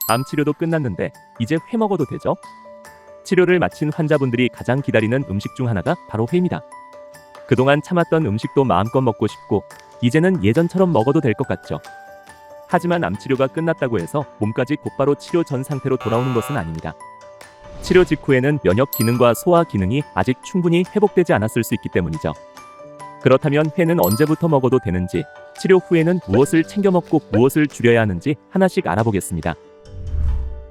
암 치료도 끝났는데 이제 회 먹어도 되죠? 치료를 마친 환자분들이 가장 기다리는 음식 중 하나가 바로 회입니다. 그동안 참았던 음식도 마음껏 먹고 싶고 이제는 예전처럼 먹어도 될 것 같죠. 하지만 암 치료가 끝났다고 해서 몸까지 곧바로 치료 전 상태로 돌아오는 것은 아닙니다. 치료 직후에는 면역 기능과 소화 기능이 아직 충분히 회복되지 않았을 수 있기 때문이죠. 그렇다면 회는 언제부터 먹어도 되는지, 치료 후에는 무엇을 챙겨 먹고 무엇을 줄여야 하는지 하나씩 알아보겠습니다.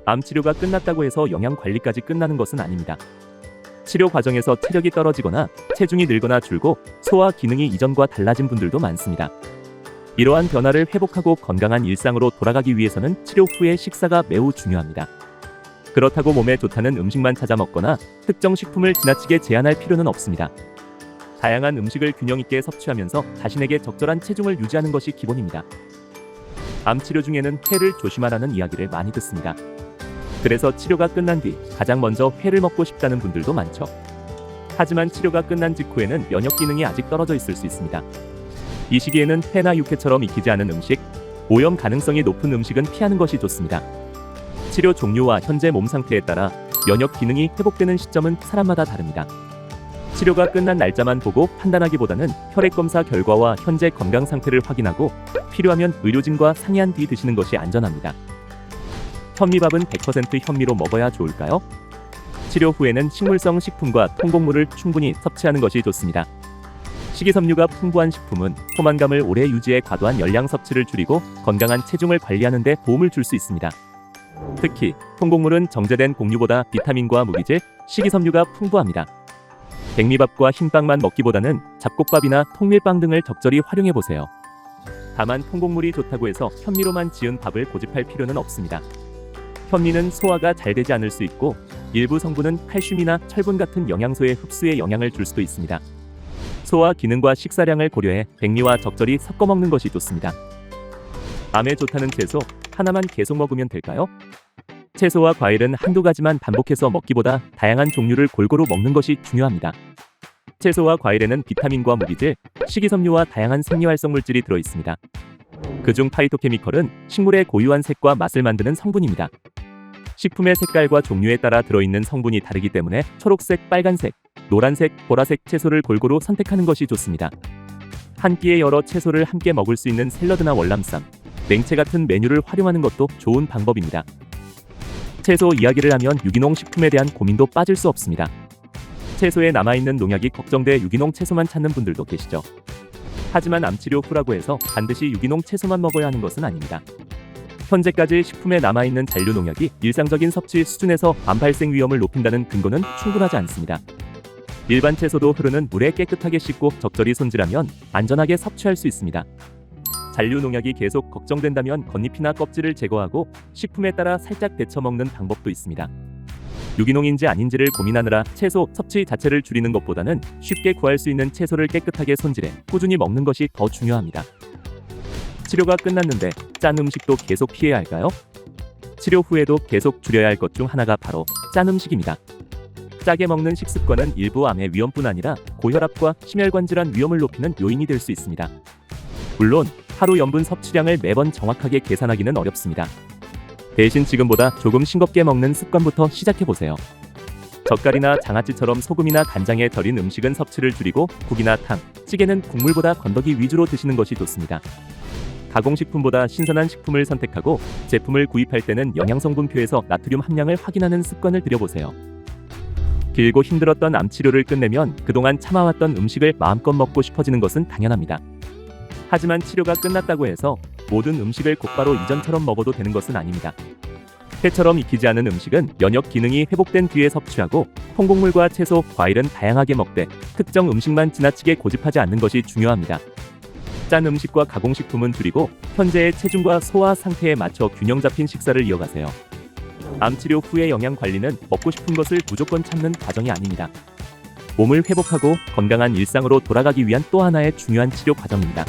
암 치료가 끝났다고 해서 영양 관리까지 끝나는 것은 아닙니다. 치료 과정에서 체력이 떨어지거나 체중이 늘거나 줄고 소화 기능이 이전과 달라진 분들도 많습니다. 이러한 변화를 회복하고 건강한 일상으로 돌아가기 위해서는 치료 후의 식사가 매우 중요합니다. 그렇다고 몸에 좋다는 음식만 찾아 먹거나 특정 식품을 지나치게 제한할 필요는 없습니다. 다양한 음식을 균형 있게 섭취하면서 자신에게 적절한 체중을 유지하는 것이 기본입니다. 암 치료 중에는 회를 조심하라는 이야기를 많이 듣습니다. 그래서 치료가 끝난 뒤 가장 먼저 회를 먹고 싶다는 분들도 많죠. 하지만 치료가 끝난 직후에는 면역 기능이 아직 떨어져 있을 수 있습니다. 이 시기에는 회나 육회처럼 익히지 않은 음식, 오염 가능성이 높은 음식은 피하는 것이 좋습니다. 치료 종류와 현재 몸 상태에 따라 면역 기능이 회복되는 시점은 사람마다 다릅니다. 치료가 끝난 날짜만 보고 판단하기보다는 혈액 검사 결과와 현재 건강 상태를 확인하고 필요하면 의료진과 상의한 뒤 드시는 것이 안전합니다. 현미밥은 100% 현미로 먹어야 좋을까요? 치료 후에는 식물성 식품과 통곡물을 충분히 섭취하는 것이 좋습니다. 식이섬유가 풍부한 식품은 포만감을 오래 유지해 과도한 열량 섭취를 줄이고 건강한 체중을 관리하는 데 도움을 줄 수 있습니다. 특히 통곡물은 정제된 곡류보다 비타민과 무기질, 식이섬유가 풍부합니다. 백미밥과 흰빵만 먹기보다는 잡곡밥이나 통밀빵 등을 적절히 활용해보세요. 다만 통곡물이 좋다고 해서 현미로만 지은 밥을 고집할 필요는 없습니다. 현미는 소화가 잘 되지 않을 수 있고 일부 성분은 칼슘이나 철분 같은 영양소의 흡수에 영향을 줄 수도 있습니다. 소화 기능과 식사량을 고려해 백미와 적절히 섞어 먹는 것이 좋습니다. 암에 좋다는 채소 하나만 계속 먹으면 될까요? 채소와 과일은 한두 가지만 반복해서 먹기보다 다양한 종류를 골고루 먹는 것이 중요합니다. 채소와 과일에는 비타민과 무기질, 식이섬유와 다양한 생리활성 물질이 들어있습니다. 그중 파이토케미컬은 식물의 고유한 색과 맛을 만드는 성분입니다. 식품의 색깔과 종류에 따라 들어있는 성분이 다르기 때문에 초록색, 빨간색, 노란색, 보라색 채소를 골고루 선택하는 것이 좋습니다. 한 끼에 여러 채소를 함께 먹을 수 있는 샐러드나 월남쌈, 냉채 같은 메뉴를 활용하는 것도 좋은 방법입니다. 채소 이야기를 하면 유기농 식품에 대한 고민도 빠질 수 없습니다. 채소에 남아있는 농약이 걱정돼 유기농 채소만 찾는 분들도 계시죠. 하지만 암치료 후라고 해서 반드시 유기농 채소만 먹어야 하는 것은 아닙니다. 현재까지 식품에 남아있는 잔류 농약이 일상적인 섭취 수준에서 암 발생 위험을 높인다는 근거는 충분하지 않습니다. 일반 채소도 흐르는 물에 깨끗하게 씻고 적절히 손질하면 안전하게 섭취할 수 있습니다. 잔류 농약이 계속 걱정된다면 겉잎이나 껍질을 제거하고 식품에 따라 살짝 데쳐 먹는 방법도 있습니다. 유기농인지 아닌지를 고민하느라 채소 섭취 자체를 줄이는 것보다는 쉽게 구할 수 있는 채소를 깨끗하게 손질해 꾸준히 먹는 것이 더 중요합니다. 치료가 끝났는데 짠 음식도 계속 피해야 할까요? 치료 후에도 계속 줄여야 할 것 중 하나가 바로 짠 음식입니다. 짜게 먹는 식습관은 일부 암의 위험뿐 아니라 고혈압과 심혈관 질환 위험을 높이는 요인이 될 수 있습니다. 물론 하루 염분 섭취량을 매번 정확하게 계산하기는 어렵습니다. 대신 지금보다 조금 싱겁게 먹는 습관부터 시작해보세요. 젓갈이나 장아찌처럼 소금이나 간장에 절인 음식은 섭취를 줄이고 국이나 탕, 찌개는 국물보다 건더기 위주로 드시는 것이 좋습니다. 가공식품보다 신선한 식품을 선택하고 제품을 구입할 때는 영양성분표에서 나트륨 함량을 확인하는 습관을 들여보세요. 길고 힘들었던 암 치료를 끝내면 그동안 참아왔던 음식을 마음껏 먹고 싶어지는 것은 당연합니다. 하지만 치료가 끝났다고 해서 모든 음식을 곧바로 이전처럼 먹어도 되는 것은 아닙니다. 회처럼 익히지 않은 음식은 면역 기능이 회복된 뒤에 섭취하고 통곡물과 채소, 과일은 다양하게 먹되 특정 음식만 지나치게 고집하지 않는 것이 중요합니다. 짠 음식과 가공식품은 줄이고 현재의 체중과 소화 상태에 맞춰 균형 잡힌 식사를 이어가세요. 암 치료 후의 영양 관리는 먹고 싶은 것을 무조건 참는 과정이 아닙니다. 몸을 회복하고 건강한 일상으로 돌아가기 위한 또 하나의 중요한 치료 과정입니다.